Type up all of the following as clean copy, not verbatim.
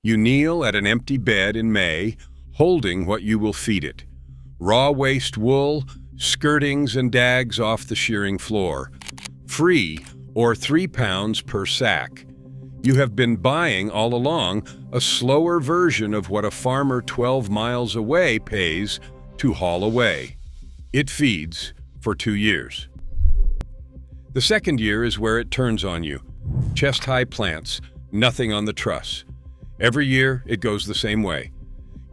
You kneel at an empty bed in May, holding what you will feed it. Raw waste wool, skirtings and dags off the shearing floor. Free, or 3 pounds per sack. You have been buying all along a slower version of what a farmer 12 miles away pays to haul away. It feeds for 2 years. The second year is where it turns on you. Chest-high plants, nothing on the truss. Every year, it goes the same way.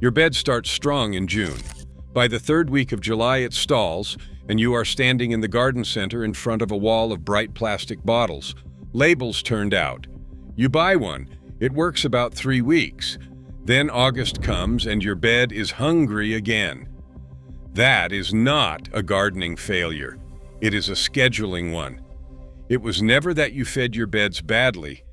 Your bed starts strong in June. By the third week of July, it stalls, and you are standing in the garden center in front of a wall of bright plastic bottles, labels turned out. You buy one. It works about 3 weeks. Then August comes, and your bed is hungry again. That is not a gardening failure. It is a scheduling one. It was never that you fed your beds badly.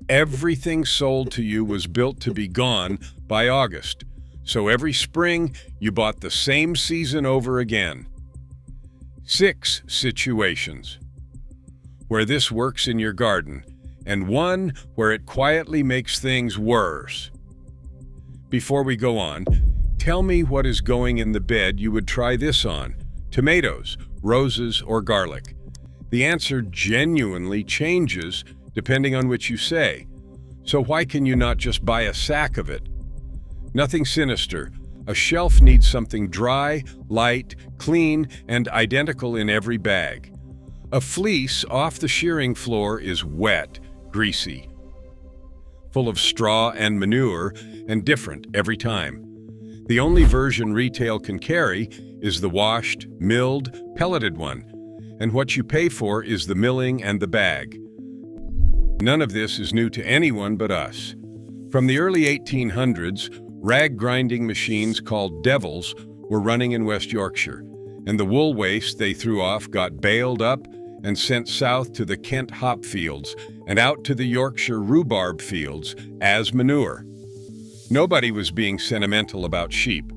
Everything sold to you was built to be gone by August. So every spring, you bought the same season over again. 6 situations where this works in your garden, and 1 where it quietly makes things worse. Before we go on, tell me what is going in the bed you would try this on: tomatoes, roses, or garlic. The answer genuinely changes depending on which you say. So why can you not just buy a sack of it? Nothing sinister. A shelf needs something dry, light, clean, and identical in every bag. A fleece off the shearing floor is wet, greasy, full of straw and manure, and different every time. The only version retail can carry is the washed, milled, pelleted one, and what you pay for is the milling and the bag. None of this is new to anyone but us. From the early 1800s, rag grinding machines called devils were running in West Yorkshire, and the wool waste they threw off got baled up and sent south to the Kent hop fields and out to the Yorkshire rhubarb fields as manure. Nobody was being sentimental about sheep.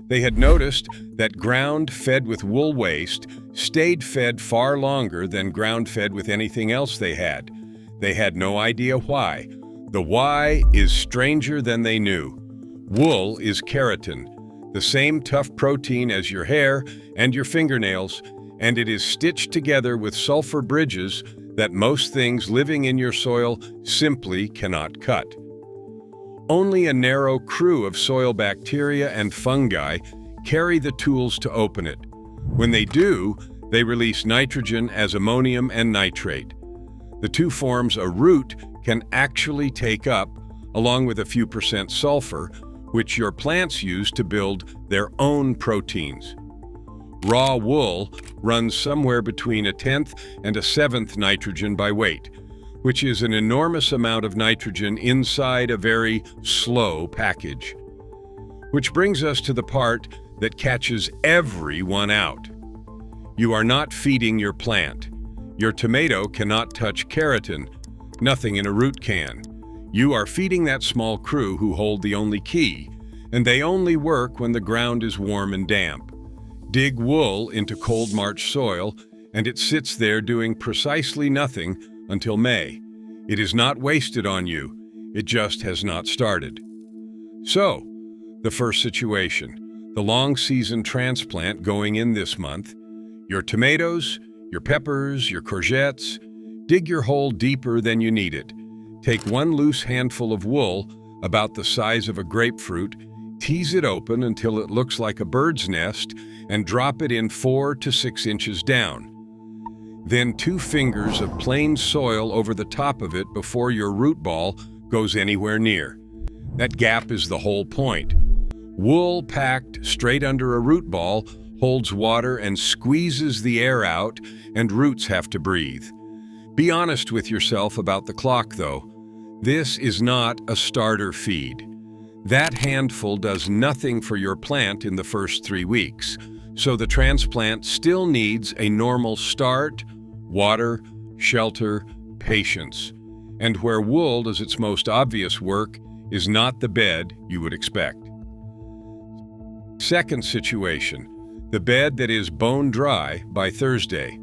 They had noticed that ground fed with wool waste stayed fed far longer than ground fed with anything else they had. They had no idea why. The why is stranger than they knew. Wool is keratin, the same tough protein as your hair and your fingernails, and it is stitched together with sulfur bridges that most things living in your soil simply cannot cut. Only a narrow crew of soil bacteria and fungi carry the tools to open it. When they do, they release nitrogen as ammonium and nitrate. The two forms a root can actually take up, along with a few percent sulfur, which your plants use to build their own proteins. Raw wool runs somewhere between 1/10 and 1/7 nitrogen by weight, which is an enormous amount of nitrogen inside a very slow package. Which brings us to the part that catches everyone out. You are not feeding your plant. Your tomato cannot touch keratin. Nothing in a root can. You are feeding that small crew who hold the only key, and they only work when the ground is warm and damp. Dig wool into cold March soil, and it sits there doing precisely nothing until May. It is not wasted on you. It just has not started. So, the first situation, the long season transplant going in this month, your tomatoes, your peppers, your courgettes, dig your hole deeper than you need it. Take 1 loose handful of wool, about the size of a grapefruit, tease it open until it looks like a bird's nest, and drop it in 4 to 6 inches down. Then 2 fingers of plain soil over the top of it before your root ball goes anywhere near. That gap is the whole point. Wool packed straight under a root ball holds water and squeezes the air out, and roots have to breathe. Be honest with yourself about the clock, though. This is not a starter feed. That handful does nothing for your plant in the first 3 weeks, so the transplant still needs a normal start, water, shelter, patience. And where wool does its most obvious work is not the bed you would expect. Second situation, the bed that is bone dry by Thursday.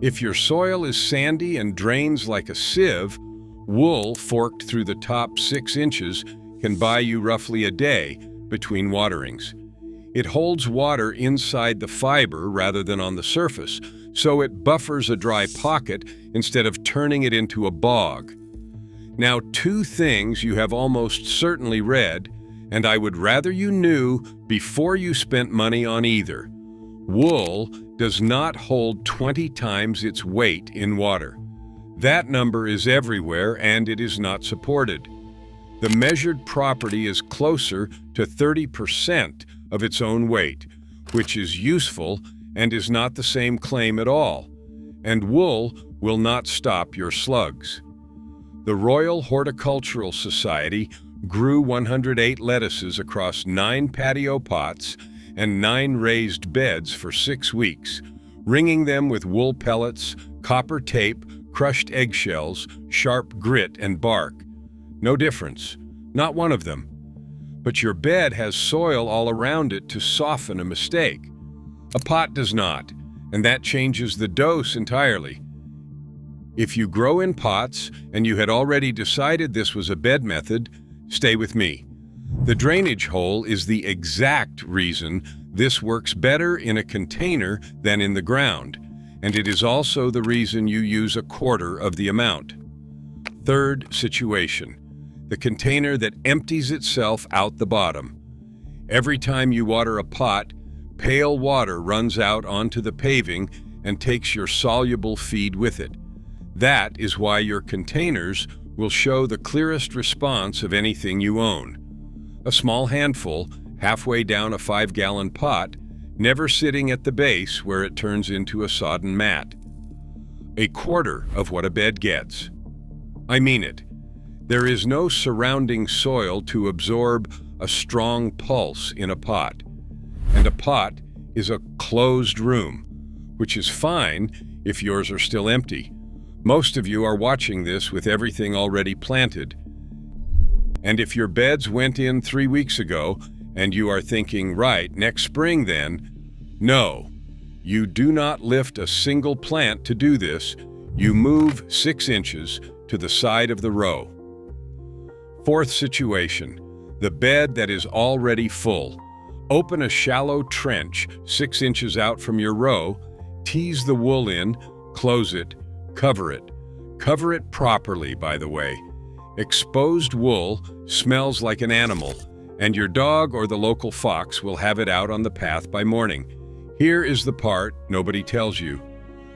If your soil is sandy and drains like a sieve, wool forked through the top 6 inches can buy you roughly a day between waterings. It holds water inside the fiber rather than on the surface, so it buffers a dry pocket instead of turning it into a bog. Now, two things you have almost certainly read, and I would rather you knew before you spent money on either. Wool does not hold 20 times its weight in water. That number is everywhere, and it is not supported. The measured property is closer to 30% of its own weight, which is useful and is not the same claim at all. And wool will not stop your slugs. The Royal Horticultural Society grew 108 lettuces across 9 patio pots and 9 raised beds for 6 weeks, ringing them with wool pellets, copper tape, crushed eggshells, sharp grit, and bark. No difference, not one of them. But your bed has soil all around it to soften a mistake. A pot does not, and that changes the dose entirely. If you grow in pots and you had already decided this was a bed method, stay with me. The drainage hole is the exact reason this works better in a container than in the ground, and it is also the reason you use a quarter of the amount. Third situation, the container that empties itself out the bottom. Every time you water a pot, pale water runs out onto the paving and takes your soluble feed with it. That is why your containers will show the clearest response of anything you own. A small handful, halfway down a 5-gallon pot, never sitting at the base where it turns into a sodden mat. A quarter of what a bed gets. I mean it. There is no surrounding soil to absorb a strong pulse in a pot. And a pot is a closed room, which is fine if yours are still empty. Most of you are watching this with everything already planted. And if your beds went in 3 weeks ago and you are thinking, right, next spring then, no, you do not lift a single plant to do this. You move 6 inches to the side of the row. Fourth situation, the bed that is already full. Open a shallow trench 6 inches out from your row, tease the wool in, close it, cover it. Cover it properly, by the way. Exposed wool smells like an animal, and your dog or the local fox will have it out on the path by morning. Here is the part nobody tells you.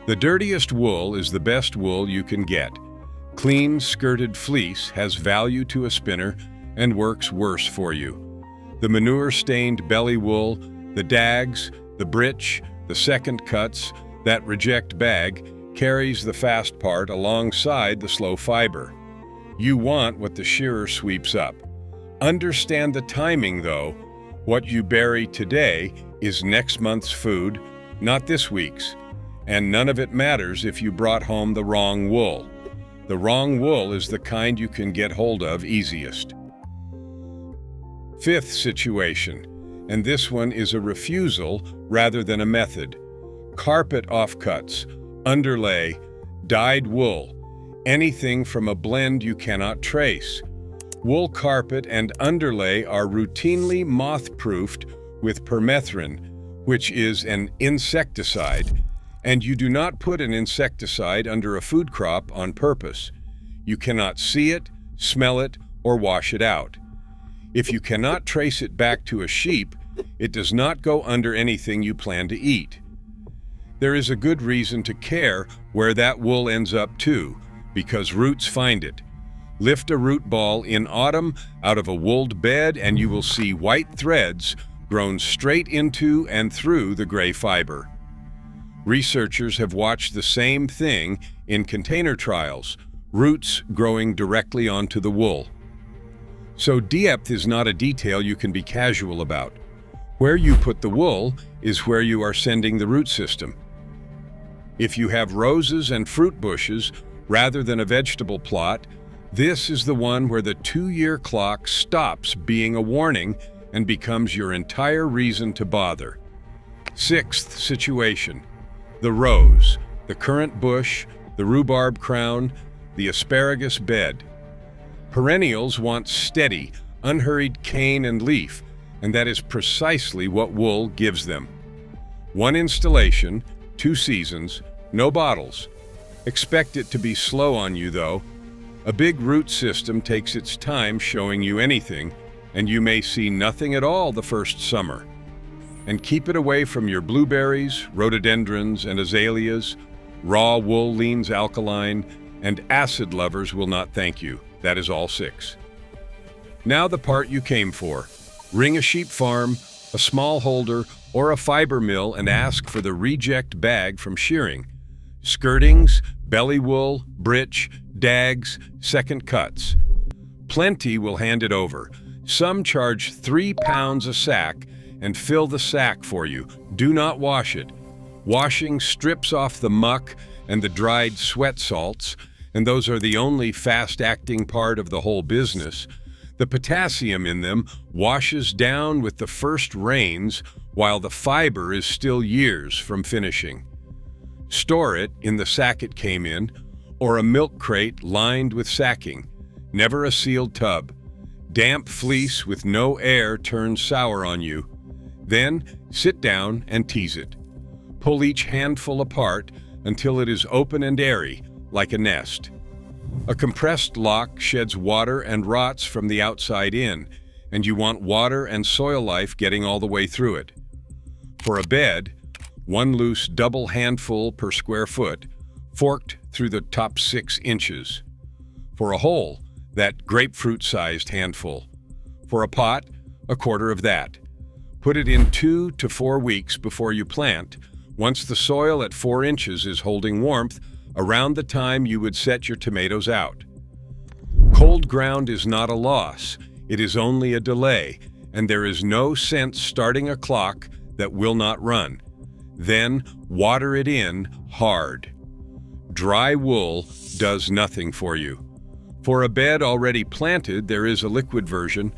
The dirtiest wool is the best wool you can get. Clean, skirted fleece has value to a spinner and works worse for you. The manure-stained belly wool, the dags, the britch, the second cuts, that reject bag, carries the fast part alongside the slow fiber. You want what the shearer sweeps up. Understand the timing, though. What you bury today is next month's food, not this week's. And none of it matters if you brought home the wrong wool. The wrong wool is the kind you can get hold of easiest. Fifth situation, and this one is a refusal rather than a method. Carpet offcuts, underlay, dyed wool, anything from a blend you cannot trace. Wool carpet and underlay are routinely moth-proofed with permethrin, which is an insecticide, and you do not put an insecticide under a food crop on purpose. You cannot see it, smell it, or wash it out. If you cannot trace it back to a sheep, it does not go under anything you plan to eat. There is a good reason to care where that wool ends up too, because roots find it. Lift a root ball in autumn out of a wooled bed and you will see white threads grown straight into and through the gray fiber. Researchers have watched the same thing in container trials, roots growing directly onto the wool. So depth is not a detail you can be casual about. Where you put the wool is where you are sending the root system. If you have roses and fruit bushes rather than a vegetable plot, this is the one where the 2-year clock stops being a warning and becomes your entire reason to bother. Sixth situation, the rose, the currant bush, the rhubarb crown, the asparagus bed. Perennials want steady, unhurried cane and leaf, and that is precisely what wool gives them. One installation, 2 seasons, no bottles. Expect it to be slow on you, though. A big root system takes its time showing you anything, and you may see nothing at all the first summer. And keep it away from your blueberries, rhododendrons, and azaleas. Raw wool leans alkaline, and acid lovers will not thank you. That is all 6. Now the part you came for. Ring a sheep farm, a small holder, or a fiber mill and ask for the reject bag from shearing. Skirtings, belly wool, breech, dags, second cuts. Plenty will hand it over. Some charge 3 pounds a sack and fill the sack for you. Do not wash it. Washing strips off the muck and the dried sweat salts, and those are the only fast-acting part of the whole business. The potassium in them washes down with the first rains, while the fiber is still years from finishing. Store it in the sack it came in, or a milk crate lined with sacking, never a sealed tub. Damp fleece with no air turns sour on you. Then sit down and tease it. Pull each handful apart until it is open and airy, like a nest. A compressed lock sheds water and rots from the outside in, and you want water and soil life getting all the way through it. For a bed, 1 loose double handful per square foot, forked through the top 6 inches. For a hole, that grapefruit-sized handful. For a pot, a quarter of that. Put it in 2 to 4 weeks before you plant, once the soil at 4 inches is holding warmth around the time you would set your tomatoes out. Cold ground is not a loss, it is only a delay, and there is no sense starting a clock that will not run. Then water it in hard. Dry wool does nothing for you. For a bed already planted, there is a liquid version,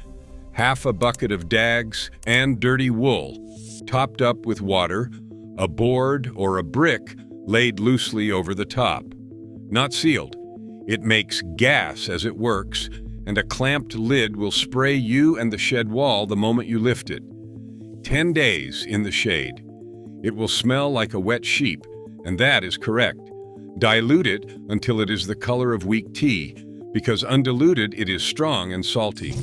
half a bucket of dags and dirty wool, topped up with water, a board or a brick laid loosely over the top. Not sealed. It makes gas as it works, and a clamped lid will spray you and the shed wall the moment you lift it. 10 days in the shade. It will smell like a wet sheep, and that is correct. Dilute it until it is the color of weak tea, because undiluted it is strong and salty.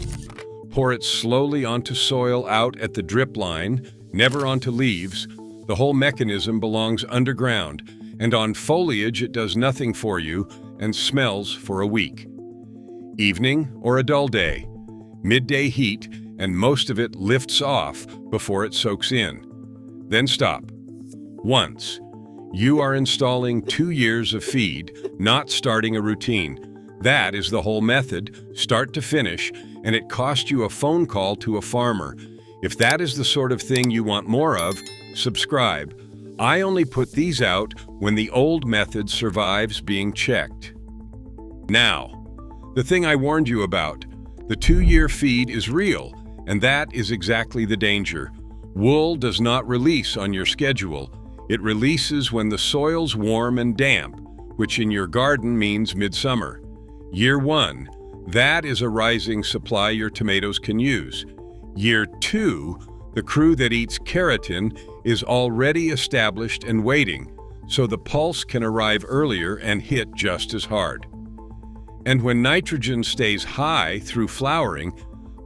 Pour it slowly onto soil out at the drip line, never onto leaves. The whole mechanism belongs underground, and on foliage it does nothing for you and smells for a week. Evening or a dull day, midday heat, and most of it lifts off before it soaks in. Then stop. Once. You are installing 2 years of feed, not starting a routine. That is the whole method, start to finish, and it cost you a phone call to a farmer. If that is the sort of thing you want more of, subscribe. I only put these out when the old method survives being checked. Now, the thing I warned you about. The 2-year feed is real, and that is exactly the danger. Wool does not release on your schedule. It releases when the soil's warm and damp, which in your garden means midsummer. Year 1, that is a rising supply your tomatoes can use. Year 2, the crew that eats keratin is already established and waiting, so the pulse can arrive earlier and hit just as hard. And when nitrogen stays high through flowering,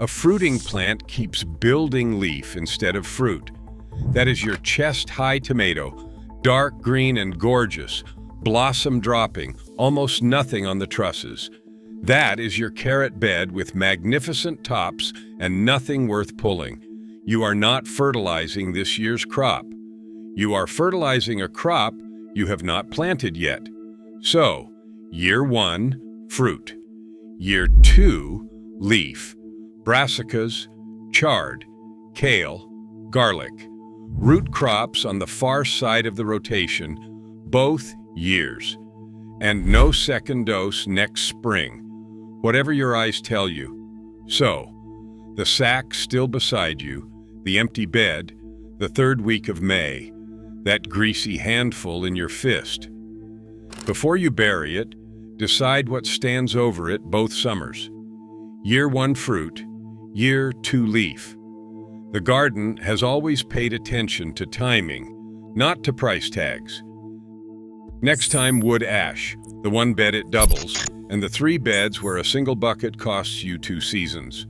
a fruiting plant keeps building leaf instead of fruit. That is your chest-high tomato, dark green and gorgeous, blossom dropping, almost nothing on the trusses. That is your carrot bed with magnificent tops and nothing worth pulling. You are not fertilizing this year's crop. You are fertilizing a crop you have not planted yet. So, year 1, fruit. Year 2, leaf. Brassicas, chard, kale, garlic. Root crops on the far side of the rotation, both years. And no second dose next spring, whatever your eyes tell you. So, the sack still beside you, the empty bed, the 3rd week of May, that greasy handful in your fist. Before you bury it, decide what stands over it both summers. Year 1 fruit, year 2 leaf. The garden has always paid attention to timing, not to price tags. Next time, wood ash, the 1 bed it doubles, and the 3 beds where a single bucket costs you 2 seasons.